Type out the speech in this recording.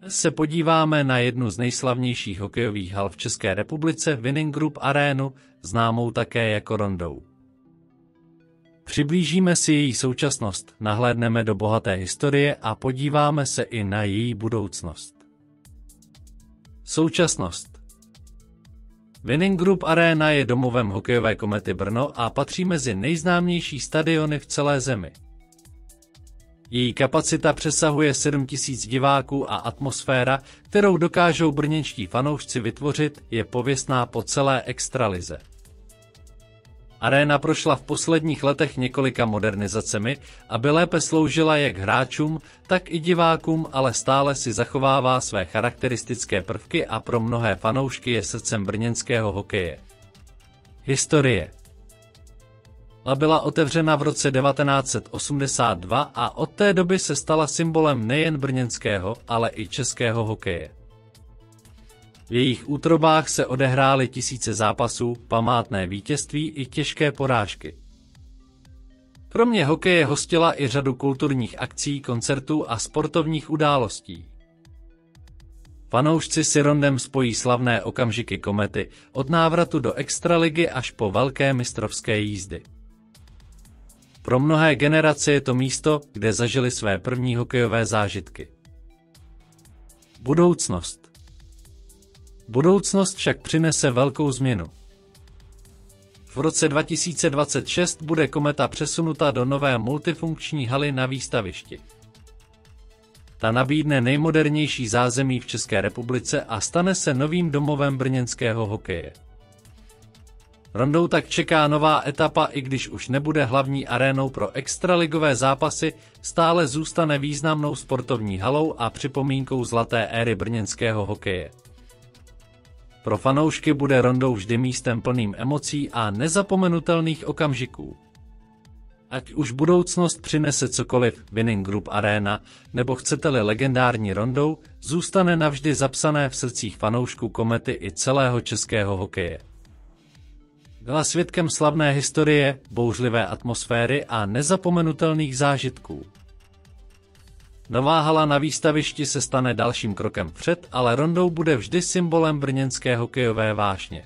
se podíváme na jednu z nejslavnějších hokejových hal v České republice, Winning Group Arénu, známou také jako Rondou. Přiblížíme si její současnost, nahlédneme do bohaté historie a podíváme se i na její budoucnost. Současnost. Winning Group Arena je domovem hokejové Komety Brno a patří mezi nejznámější stadiony v celé zemi. Její kapacita přesahuje 7 000 diváků a atmosféra, kterou dokážou brněnští fanoušci vytvořit, je pověstná po celé extralize. Aréna prošla v posledních letech několika modernizacemi, aby lépe sloužila jak hráčům, tak i divákům, ale stále si zachovává své charakteristické prvky a pro mnohé fanoušky je srdcem brněnského hokeje. Historie. Hala byla otevřena v roce 1982 a od té doby se stala symbolem nejen brněnského, ale i českého hokeje. V jejich útrobách se odehrály tisíce zápasů, památné vítězství i těžké porážky. Kromě hokeje hostila i řadu kulturních akcí, koncertů a sportovních událostí. Fanoušci si Rondem spojí slavné okamžiky Komety, od návratu do extraligy až po velké mistrovské jízdy. Pro mnohé generace je to místo, kde zažili své první hokejové zážitky. Budoucnost. Budoucnost však přinese velkou změnu. V roce 2026 bude Kometa přesunuta do nové multifunkční haly na výstavišti. Ta nabídne nejmodernější zázemí v České republice a stane se novým domovem brněnského hokeje. Rondou tak čeká nová etapa, i když už nebude hlavní arénou pro extraligové zápasy, stále zůstane významnou sportovní halou a připomínkou zlaté éry brněnského hokeje. Pro fanoušky bude Rondou vždy místem plným emocí a nezapomenutelných okamžiků. Ať už budoucnost přinese cokoliv, Winning Group Arena, nebo chcete-li legendární Rondou, zůstane navždy zapsané v srdcích fanoušků Komety i celého českého hokeje. Byla svědkem slavné historie, bouřlivé atmosféry a nezapomenutelných zážitků. Nová hala na výstavišti se stane dalším krokem vpřed, ale Rondou bude vždy symbolem brněnské hokejové vášně.